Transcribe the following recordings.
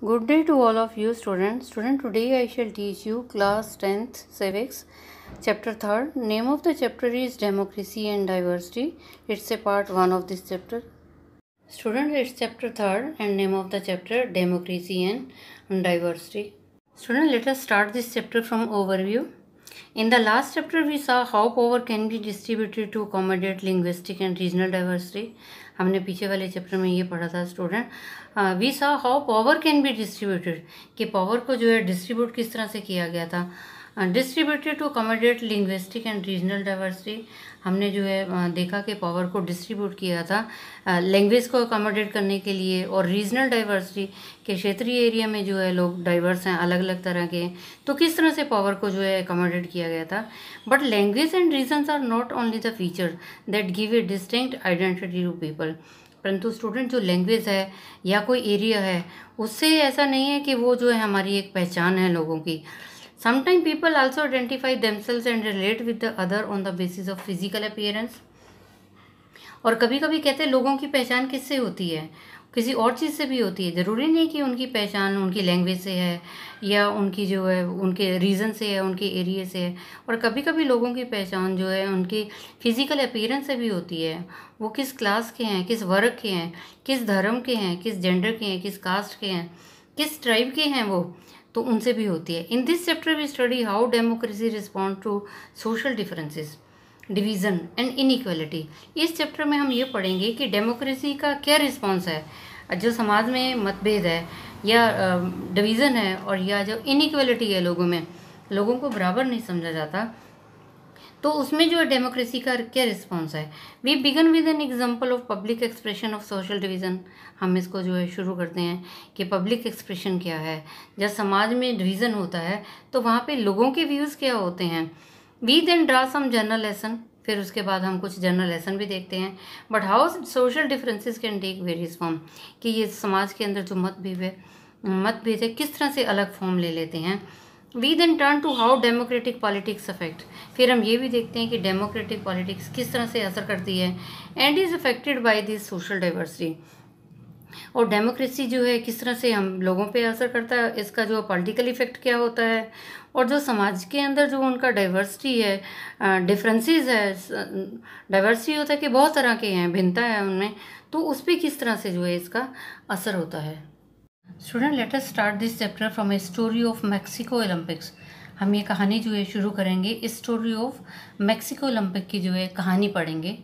Good day to all of you students. Today I shall teach you class 10th civics, chapter 3rd. Name of the chapter is Democracy and Diversity. It's a part 1 of this chapter. Student, it's chapter 3rd and name of the chapter Democracy and Diversity. Student, let us start this chapter from overview. In the last chapter we saw how power can be distributed to accommodate linguistic and regional diversity. हमने पीछे वाले chapter में ये पढ़ा था student. We saw how power can be distributed, कि power को जो है डिस्ट्रीब्यूट किस तरह से किया गया था. Distributed to accommodate linguistic and regional diversity. हमने जो है देखा कि पावर को डिस्ट्रीब्यूट किया था लैंग्वेज को अकोमोडेट करने के लिए और रीजनल डाइवर्सिटी के क्षेत्रीय एरिया में जो है लोग डाइवर्स हैं, अलग अलग तरह के हैं, तो किस तरह से पावर को जो है अकोमोडेट किया गया था. But language and regions are not only the feature that give a distinct identity to people. परंतु स्टूडेंट जो लैंग्वेज है या कोई एरिया है उससे ऐसा नहीं है कि वो जो है हमारी एक पहचान है लोगों की. Sometimes people also identify themselves and relate with the other on the basis of physical appearance. और कभी कभी कहते हैं लोगों की पहचान किससे होती है, किसी और चीज़ से भी होती है. ज़रूरी नहीं कि उनकी पहचान उनकी लैंग्वेज से है या उनकी जो है उनके रीज़न से है, उनके एरिया से है. और कभी कभी लोगों की पहचान जो है उनकी फिज़िकल अपीयरेंस से भी होती है. वो किस क्लास के हैं, किस वर्ग के हैं, किस धर्म के हैं, किस जेंडर के हैं, किस कास्ट के हैं, किस ट्राइब के हैं, वो तो उनसे भी होती है. In this chapter we study how democracy respond to social differences, division and inequality. इस चैप्टर में हम ये पढ़ेंगे कि डेमोक्रेसी का क्या रिस्पॉन्स है जो समाज में मतभेद है या डिवीज़न है और या जो इनइक्वालिटी है, लोगों को बराबर नहीं समझा जाता, तो उसमें जो है डेमोक्रेसी का क्या रिस्पॉन्स है. We began with an example of public expression of social division. हम इसको जो है शुरू करते हैं कि पब्लिक एक्सप्रेशन क्या है. जब समाज में डिवीज़न होता है तो वहाँ पे लोगों के व्यूज़ क्या होते हैं. We then draw some general lesson. फिर उसके बाद हम कुछ जनरल लेसन भी देखते हैं. But how social differences can take various form, कि ये समाज के अंदर जो मतभेद है किस तरह से अलग फॉर्म ले लेते हैं. We then turn to how democratic politics affect. फिर हम ये भी देखते हैं कि डेमोक्रेटिक पॉलिटिक्स किस तरह से असर करती है and is affected by this social diversity. और डेमोक्रेसी जो है किस तरह से हम लोगों पे असर करता है, इसका जो पॉलिटिकल इफेक्ट क्या होता है, और जो समाज के अंदर जो उनका डाइवर्सिटी है, डिफरेंसेस है. डाइवर्सिटी होता है कि बहुत तरह के हैं, भिन्नता है उनमें, तो उस पर किस तरह से जो है इसका असर होता है. Student, let us start this chapter from a story of Mexico Olympics. हम ये कहानी जो है शुरू करेंगे इस स्टोरी ऑफ मैक्सिको ओलंपिक की जो है कहानी पढ़ेंगे.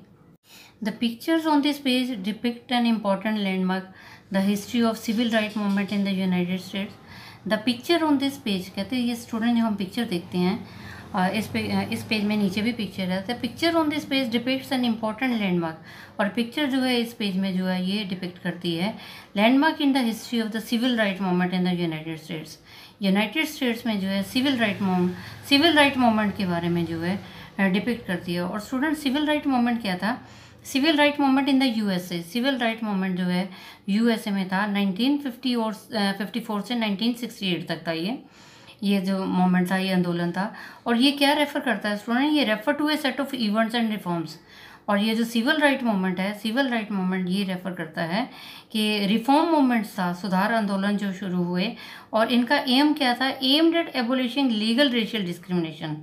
The pictures on this page depict an important landmark, the history of civil right movement in the United States. The picture on this page, कहते हैं ये स्टूडेंट जो हम पिक्चर देखते हैं इस पेज में नीचे भी पिक्चर है. The picture on this page depicts N important landmark. और पिक्चर जो है इस पेज में जो है ये डिपिक्ट करती है landmark in the history of the civil right movement in the United States. United States में जो है सिविल राइट मूवमेंट के बारे में जो है डिपिक्ट करती है. और स्टूडेंट, सिविल राइट मूवमेंट क्या था? Civil right movement in the USA. Civil right movement जो है यूएसए में था 1950 और 54 से 1968 तक था. ये जो मूवमेंट था, ये आंदोलन था. और ये क्या रेफर करता है स्टूडेंट? ये refer to a set of events and reforms. और ये जो सिविल राइट मूवमेंट है, सिविल राइट मूवमेंट ये रेफर करता है कि रिफॉर्म मूवमेंट्स था, सुधार आंदोलन जो शुरू हुए, और इनका एम क्या था? Aimed at abolishing legal racial discrimination.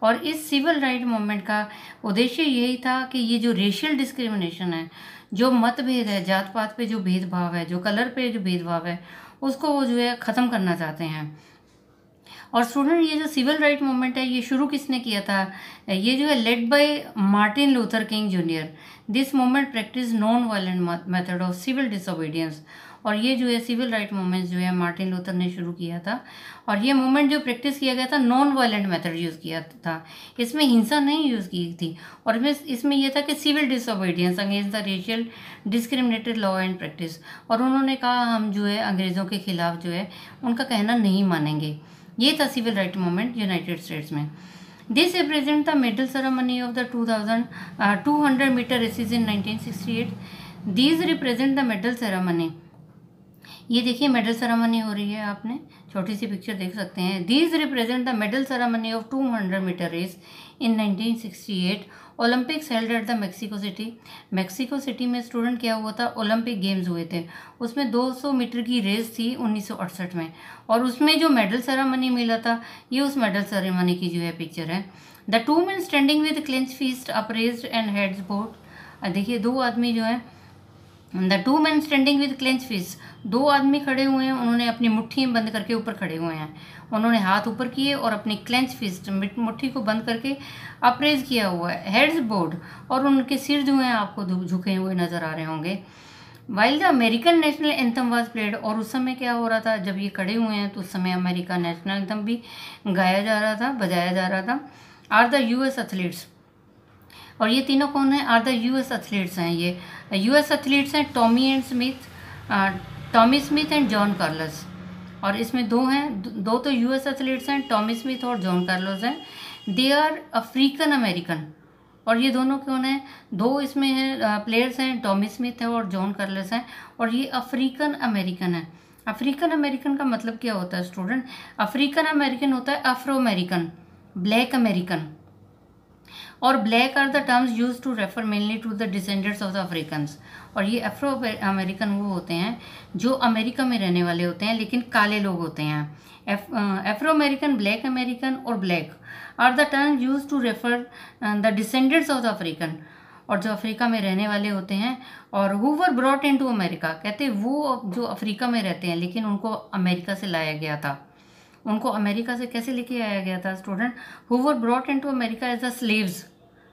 और इस सिविल राइट मूवमेंट का उद्देश्य यही था कि ये जो रेशियल डिस्क्रिमिनेशन है, जो मतभेद है, जात पात पे जो भेदभाव है, जो कलर पे जो भेदभाव है, उसको वो जो है ख़त्म करना चाहते हैं. और स्टूडेंट, ये जो सिविल राइट मूवमेंट है ये शुरू किसने किया था? ये जो है led by Martin Luther King junior. This movement practice non violent method of civil disobedience. और ये जो है सिविल राइट मूवमेंट जो है मार्टिन लूथर ने शुरू किया था. और ये मूवमेंट जो प्रैक्टिस किया गया था नॉन वायलेंट मेथड यूज़ किया था. इसमें हिंसा नहीं यूज़ की थी. और इसमें यह था कि civil disobedience against the racial discriminated law and practice. और उन्होंने कहा हम जो है अंग्रेज़ों के खिलाफ जो है उनका कहना नहीं मानेंगे. ये था civil right movement United States में. This represent the medal ceremony of the 200 metre races in 1968. These represent the medal ceremony. ये देखिए मेडल सेरेमनी हो रही है, आपने छोटी सी पिक्चर देख सकते हैं। These represent the medal ceremony of 200 metre race in 1968 Olympics held at the Mexico City. Mexico City में स्टूडेंट क्या हुआ था, ओलंपिक गेम्स हुए थे, उसमें 200 मीटर की रेस थी 1968 में, और उसमें जो मेडल सेरेमनी मिला था ये उस मेडल सेरेमनी की जो है पिक्चर है। The two man standing with clench fist upraised and heads bowed. देखिए दो आदमी जो है, the two man standing with clench fist, दो आदमी खड़े हुए हैं, उन्होंने अपनी मुट्ठी बंद करके ऊपर खड़े हुए हैं, उन्होंने हाथ ऊपर किए और अपनी क्लेंच फिस्ट मुट्ठी को बंद करके अप्रेज किया हुआ है, हेड्स बोर्ड, और उनके सिर जो हैं आपको झुके हुए नजर आ रहे होंगे। While the American national anthem was played, और उस समय क्या हो रहा था, जब ये खड़े हुए हैं तो उस समय अमेरिका नेशनल एंथम भी गाया जा रहा था, बजाया जा रहा था। आर द यूएस एथलीट्स, और ये तीनों कौन है, आर द यूएस एथलीट्स हैं। ये यूएस एथलीट्स हैं Tommy Smith and John Carlos, और इसमें दो हैं, दो तो यूएस एथलीट्स हैं, टॉमी स्मिथ और जॉन कार्लोस हैं। दे आर अफ्रीकन अमेरिकन, और ये दोनों कौन है, दो इसमें हैं प्लेयर्स हैं, टॉमी स्मिथ है और जॉन कार्लोस हैं, और ये अफ्रीकन अमेरिकन है। अफ्रीकन अमेरिकन का मतलब क्या होता है स्टूडेंट, अफ्रीकन अमेरिकन होता है अफ्रो अमेरिकन, ब्लैक अमेरिकन, और black are the terms use to refer mainly to the descendants of the Africans. और ये अफ्रो अमेरिकन वो होते हैं जो अमेरिका में रहने वाले होते हैं लेकिन काले लोग होते हैं। अफ्रो अमेरिकन, ब्लैक अमेरिकन और black are the term use to refer the descendants of the African, और जो अफ्रीका में रहने वाले होते हैं, और who were brought into America, कहते हैं वो जो अफ्रीका में रहते हैं लेकिन उनको अमेरिका से लाया गया था। उनको अमेरिका से कैसे लेके आया गया था student, who were brought into America as the slaves,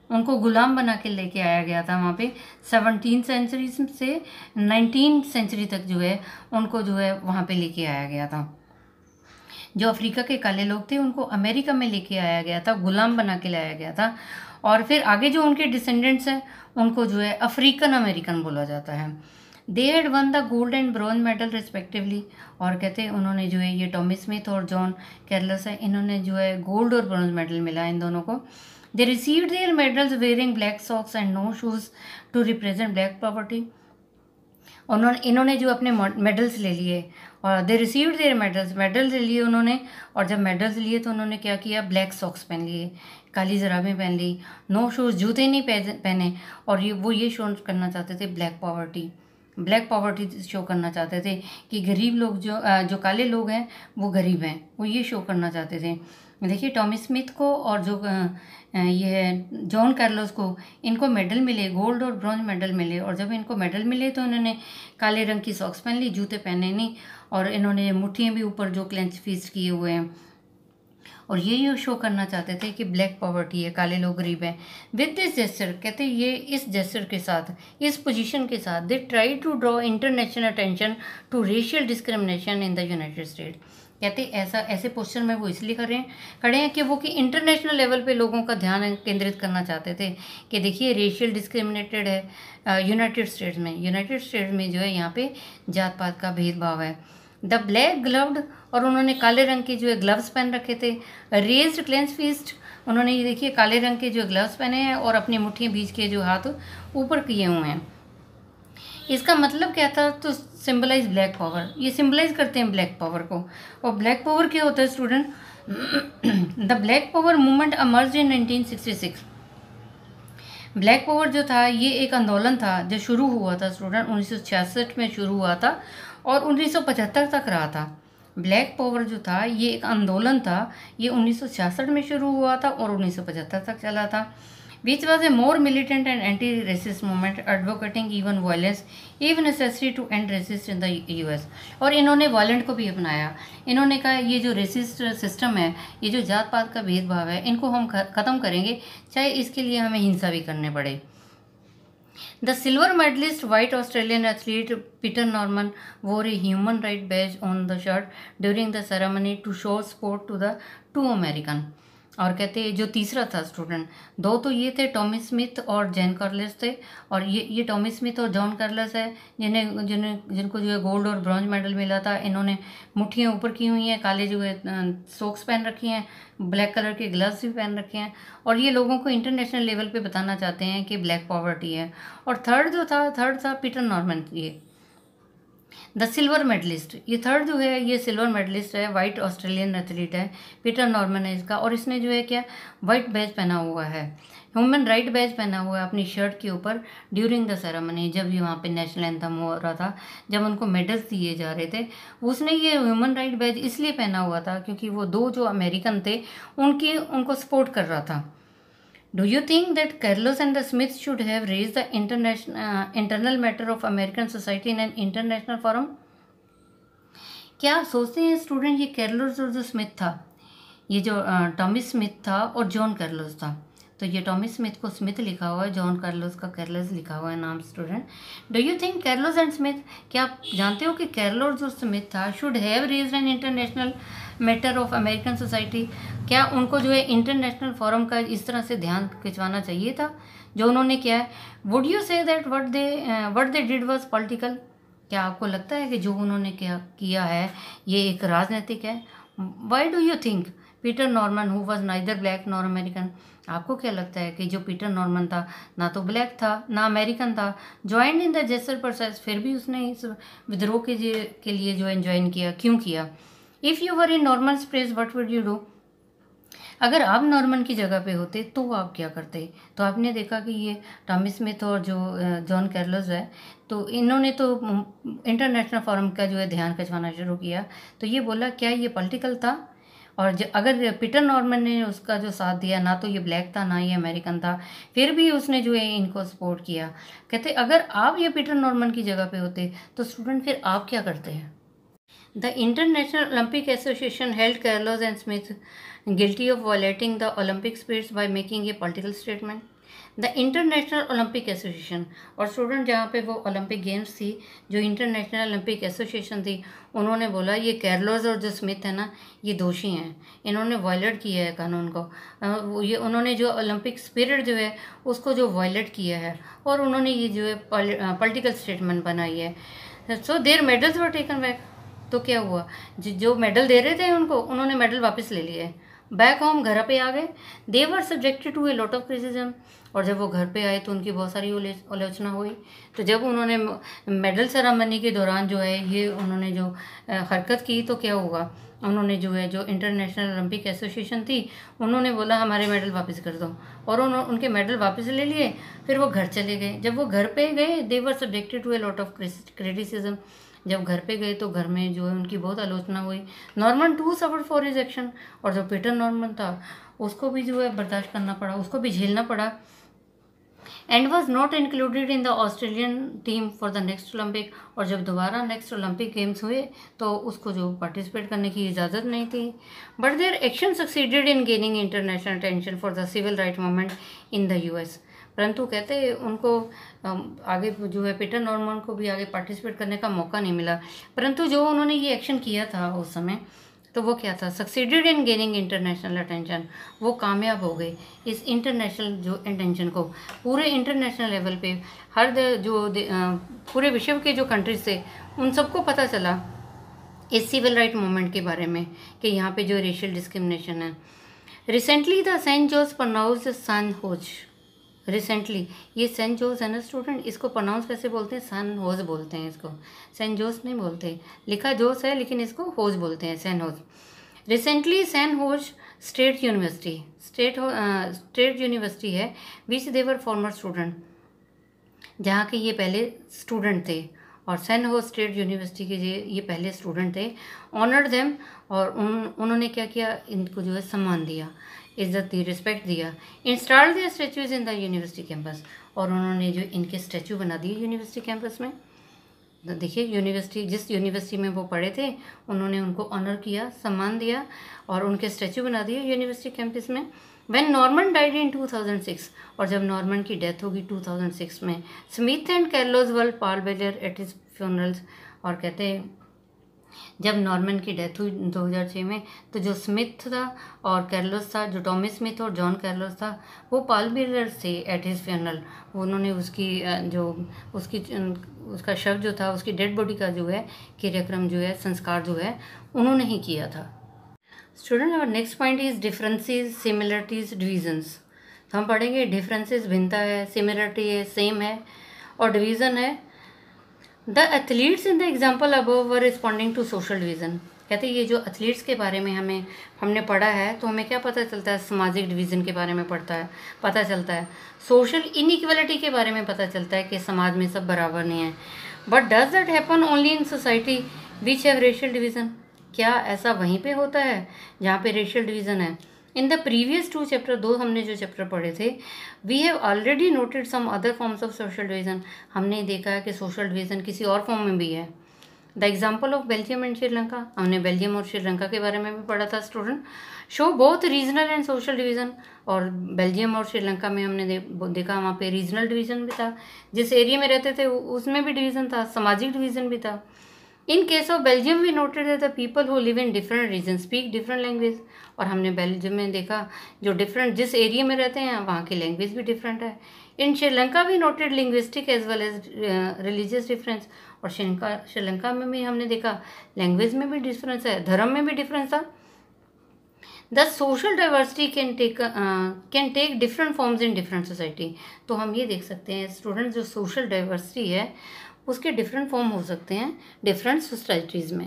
उनको गुलाम बना के लेके आया गया था वहाँ पे 17th सेंचुरी से 19th सेंचुरी तक जो है उनको जो है वहाँ पे लेके आया गया था। जो अफ्रीका के काले लोग थे उनको अमेरिका में लेके आया गया था, गुलाम बना के लाया गया था, और फिर आगे जो उनके डिसेंडेंट्स हैं उनको जो है अफ्रीकन अमेरिकन बोला जाता है। They had one the gold and bronze medal respectively, और कहते हैं उन्होंने जो है, ये टॉमी स्मिथ और जॉन कार्लोस है, इन्होंने जो है गोल्ड और ब्रॉन्ज मेडल मिला इन दोनों को। They received their medals wearing black socks and no shoes to represent black poverty. इन्होंने जो अपने मेडल्स ले लिए, और दे रिसीव्ड देयर मेडल्स ले लिए उन्होंने, और जब मेडल्स लिए तो उन्होंने क्या किया, ब्लैक सॉक्स पहन लिए, काली जराबें पहन ली, नो शूज़, जूते नहीं पहने, और ये शो करना चाहते थे ब्लैक पॉवर्टी शो करना चाहते थे कि गरीब लोग जो काले लोग हैं वो गरीब हैं, वो ये शो करना चाहते थे। देखिए टॉमी स्मिथ को और जो ये जॉन कार्लोस को, इनको मेडल मिले, गोल्ड और ब्रॉन्ज मेडल मिले, और जब इनको मेडल मिले तो इन्होंने काले रंग की सॉक्स पहन ली, जूते पहने नहीं, और इन्होंने मुट्ठियाँ भी ऊपर जो क्लेंच फिस्ट किए हुए हैं, और ये शो करना चाहते थे कि ब्लैक पॉवर्टी है, काले लोग गरीब हैं। विद दिस जेस्चर, कहते ये इस जेस्चर के साथ, इस पोजीशन के साथ, they try to draw international attention to racial discrimination in the United State. कहते ऐसे पोस्चर में वो इसलिए खड़े हैं कि वो कि इंटरनेशनल लेवल पे लोगों का ध्यान केंद्रित करना चाहते थे कि देखिए रेशियल डिस्क्रिमिनेटेड है यूनाइटेड स्टेट्स में जो है यहाँ पे जात पात का भेदभाव है। द ब्लैक ग्लव्ड, और उन्होंने काले रंग के जो है ग्लव्स पहन रखे थे। रेज्ड क्लेंच फिस्ट, उन्होंने ये देखिए काले रंग के जो ग्लव्स पहने हैं और अपनी मुट्ठियाँ बीच के जो हाथ ऊपर किए हुए हैं। इसका मतलब क्या था, तो सिंबलाइज ब्लैक पावर, ये सिंबलाइज करते हैं ब्लैक पावर को। और ब्लैक पावर क्या होता है student, the black power movement emerged in 1966। Black power जो था ये एक आंदोलन था जो शुरू हुआ था स्टूडेंट 1966 में शुरू हुआ था और 1975 तक रहा था। ब्लैक पावर जो था ये एक आंदोलन था, ये 1966 में शुरू हुआ था और 1975 तक चला था। which was a more militant and anti-racist movement advocating even violence if necessary to end racist in the US। और इन्होंने वायलेंट को भी अपनाया। इन्होंने कहा ये जो रेसिस्ट सिस्टम है, ये जो जात पात का भेदभाव है, इनको हम ख़त्म करेंगे, चाहे इसके लिए हमें हिंसा भी करने पड़े। The silver medalist white Australian athlete Peter Norman wore a human rights badge on the shirt during the ceremony to show support to the two American। और कहते हैं जो तीसरा था स्टूडेंट, दो तो ये थे टॉमी स्मिथ और जॉन कार्लोस थे, और ये टॉमी स्मिथ और जॉन कार्लोस है जिनको जो है गोल्ड और ब्रॉन्ज मेडल मिला था। इन्होंने मुट्ठियाँ ऊपर की हुई हैं, काले जो है सॉक्स पहन रखी हैं, ब्लैक कलर के ग्लव्स भी पहन रखे हैं, और ये लोगों को इंटरनेशनल लेवल पे बताना चाहते हैं कि ब्लैक पॉवर्टी है। और थर्ड था Peter Norman. The silver medalist, ये थर्ड जो है ये सिल्वर मेडलिस्ट है, वाइट ऑस्ट्रेलियन एथलीट है, पीटर नॉर्मन है इसका, और इसने जो है क्या वाइट बैज पहना हुआ है, ह्यूमन राइट बैज पहना हुआ है अपनी शर्ट के ऊपर ड्यूरिंग द सेरेमनी, जब ये वहाँ पे नेशनल एंथम हो रहा था, जब उनको मेडल्स दिए जा रहे थे, उसने ये ह्यूमन राइट बैज इसलिए पहना हुआ था क्योंकि वो दो जो अमेरिकन थे उनको सपोर्ट कर रहा था। Do you think that Carlos and the Smiths should have raised the internal matter of American society in an international forum? क्या आप सोचते हैं स्टूडेंट ये कैर्लोस और जो स्मिथ था, ये जो टॉमी स्मिथ था और जॉन कैर्लोस था, तो ये टॉमी स्मिथ को स्मिथ लिखा हुआ है, जॉन कार्लोस का कैर्लोस लिखा हुआ है नाम student. Do you think Carlos and Smith, क्या आप जानते हो कि कैर्लोस और स्मिथ था should have raised an international matter of American society, क्या उनको जो है इंटरनेशनल फोरम का इस तरह से ध्यान खिंचवाना चाहिए था जो उन्होंने किया है। Would you say that what they did was political, क्या आपको लगता है कि जो उन्होंने किया है ये एक राजनीतिक है। Why do you think Peter Norman who was neither black nor American, आपको क्या लगता है कि जो पीटर नॉर्मन था ना तो ब्लैक था ना अमेरिकन था, ज्वाइन इन द जेसर प्रोसेस, फिर भी उसने इस विद्रोह के लिए जो है ज्वाइन किया, क्यों किया। If you were in Norman place what would you do, अगर आप नॉर्मन की जगह पे होते तो आप क्या करते। तो आपने देखा कि ये टॉमी स्मिथ और जो जॉन कैर्लोस है, तो इन्होंने तो इंटरनेशनल फोरम का जो है ध्यान खिंचवाना शुरू किया, तो ये बोला क्या ये पॉलिटिकल था, और अगर पीटर नॉर्मन ने उसका जो साथ दिया, ना तो ये ब्लैक था ना ये अमेरिकन था, फिर भी उसने जो है इनको सपोर्ट किया। कहते अगर आप ये पीटर नॉर्मन की जगह पे होते तो स्टूडेंट फिर आप क्या करते हैं। The international Olympic association held Carlos and Smith guilty of violating the Olympic spirits by making a political statement. The international Olympic association, और स्टूडेंट जहाँ पे वो ओलंपिक गेम्स थी, जो इंटरनेशनल ओलंपिक एसोसिएशन थी, उन्होंने बोला ये कैर्लोस और जो स्मिथ है ना ये दोषी हैं, इन्होंने वायलेट किया है कानून को, ये उन्होंने जो ओलंपिक स्पिरिट जो है उसको जो वायलेट किया है, और उन्होंने ये जो है पॉलिटिकल स्टेटमेंट बनाई है। So their medals were taken back, तो क्या हुआ जो मेडल दे रहे थे उनको, उन्होंने मेडल वापस ले लिए, बैक होम घर पे आ गए। They were subjected to a lot of criticism, और जब वो घर पे आए तो उनकी बहुत सारी आलोचना हुई। तो जब उन्होंने मेडल सेरेमनी के दौरान जो है ये उन्होंने जो हरकत की, तो क्या हुआ, उन्होंने जो है जो इंटरनेशनल ओलंपिक एसोसिएशन थी उन्होंने बोला हमारे मेडल वापस कर दो, और उनके मेडल वापस ले लिए, फिर वो घर चले गए। जब वो घर पे गए they were subjected to a lot of criticism, जब घर पे गए तो घर में जो है उनकी बहुत आलोचना हुई। Norman too suffered for his action, और जो पीटर नॉर्मन था उसको भी जो है बर्दाश्त करना पड़ा, उसको भी झेलना पड़ा। And was not included in the Australian team for the next Olympic, और जब दोबारा नेक्स्ट ओलंपिक गेम्स हुए तो उसको जो पार्टिसिपेट करने की इजाज़त नहीं थी। But their action succeeded in gaining international attention for the civil right movement in the US, परंतु कहते उनको आगे जो है पीटर नॉर्मन को भी आगे पार्टिसिपेट करने का मौका नहीं मिला, परंतु जो उन्होंने ये एक्शन किया था उस समय, तो वो क्या था, succeeded in gaining international attention, वो कामयाब हो गए इस इंटरनेशनल जो अटेंशन को, पूरे इंटरनेशनल लेवल पे हर पूरे विश्व के जो कंट्रीज थे उन सबको पता चला इस सिविल राइट मूवमेंट के बारे में कि यहाँ पे जो रेशियल डिस्क्रिमिनेशन है। Recently the Saint Jose pronounce San Jose, recently ये सेंट जोस है ना स्टूडेंट, इसको प्रोनाउंस कैसे बोलते हैं, सन होज बोलते हैं इसको, सेंट जोस नहीं बोलते, लिखा जोस है लेकिन इसको होज बोलते हैं, सैन होज। Recently San Jose State university है विच देवर फॉर्मर स्टूडेंट, जहाँ के ये पहले स्टूडेंट थे, और सैन होज स्टेट यूनिवर्सिटी के ये पहले स्टूडेंट थे, ऑनर्ड देम, और उन्होंने क्या किया, इनको जो है सम्मान दिया, इज्जत दी, रिस्पेक्ट दिया। इंस्टॉल्ड दिया statues in the university campus, और उन्होंने जो इनके स्टैचू बना दिए यूनिवर्सिटी कैंपस में। तो देखिए यूनिवर्सिटी, जिस यूनिवर्सिटी में वो पढ़े थे उन्होंने उनको ऑनर किया, सम्मान दिया, और उनके स्टैचू बना दिए यूनिवर्सिटी कैंपस में। व्हेन नॉर्मन डाइड इन 2006, और जब नॉर्मन की डेथ होगी 2006 में, Smith and Carlos were pallbearer at his funerals, और कहते हैं जब नॉर्मन की डेथ हुई 2006 में, तो जो स्मिथ था और कैर्लोस था, जो टॉमी स्मिथ और जॉन कैर्लोस था, वो पालबेलियर थे एट हिज फ्यूनरल, उन्होंने उसका शव जो था, उसकी डेड बॉडी का जो है क्रियाक्रम जो है, संस्कार जो है, उन्होंने ही किया था। स्टूडेंट और next point is differences, similarities, divisions. तो हम पढ़ेंगे डिफरेंसेस भिन्नता है, सिमिलरिटी है सेम है, और डिवीज़न है the athletes in the example above were responding to social division. कहते हैं ये जो एथलीट्स के बारे में हमने पढ़ा है, तो हमें क्या पता चलता है? सामाजिक डिवीज़न के बारे में पता चलता है। सोशल इनइक्वलिटी के बारे में पता चलता है कि समाज में सब बराबर नहीं है। But does that happen only in society which have racial division? क्या ऐसा वहीं पे होता है जहाँ पे रेशियल डिवीज़न है? इन द प्रीवियस 2 चैप्टर, 2 हमने जो चैप्टर पढ़े थे, we have already noted some other forms of social division. हमने देखा है कि सोशल डिवीज़न किसी और फॉर्म में भी है। The example of Belgium and Sri Lanka, हमने बेल्जियम और श्रीलंका के बारे में भी पढ़ा था student. Show both regional and social division, और बेल्जियम और श्रीलंका में हमने देखा वहाँ पे रीजनल डिवीज़न भी था, जिस एरिया में रहते थे उसमें भी डिवीज़न था, सामाजिक डिवीज़न भी था। In case of Belgium we noted that the people who live in different region speak different language, और हमने बेल्जियम में देखा जो डिफरेंट जिस एरिया में रहते हैं वहाँ की लैंग्वेज भी डिफरेंट है। In Sri Lanka we noted linguistic as well as religious difference, और श्रीलंका में भी हमने देखा लैंग्वेज में भी डिफरेंस है, धर्म में भी डिफरेंस था। The social diversity can take different forms in different society. तो हम ये देख सकते हैं स्टूडेंट, जो सोशल डाइवर्सिटी है उसके डिफरेंट फॉर्म हो सकते हैं डिफरेंट सोसाइटीज़ में।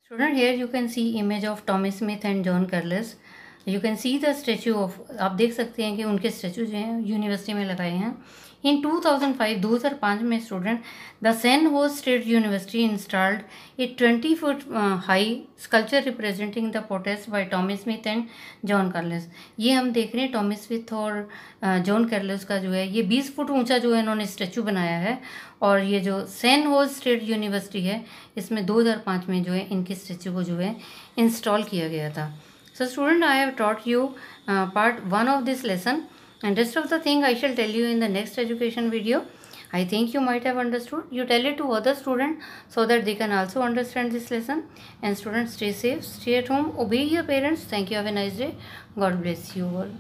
Student here you can see image of Tommy Smith and John Carlos. You can see the statue of, आप देख सकते हैं कि उनके स्टैचू जो हैं यूनिवर्सिटी में लगाए हैं। इन 2005 में student the San Jose State University installed a 20 foot high sculpture representing the protest by Tommy Smith and John Carlos. ये हम देख रहे हैं टॉमी स्मिथ और जॉन कार्लेस का जो है ये 20 फुट ऊंचा जो है इन्होंने स्टैचू बनाया है, और ये जो सैन होज स्टेट यूनिवर्सिटी है इसमें 2005 में जो है इनके स्टैचू को जो है इंस्टॉल किया गया था। So student, I have taught you part 1 of this lesson, and rest of the thing I shall tell you in the next education video. I think you might have understood. You tell it to other students so that they can also understand this lesson. And students, stay safe, stay at home, obey your parents. Thank you. Have a nice day. God bless you all.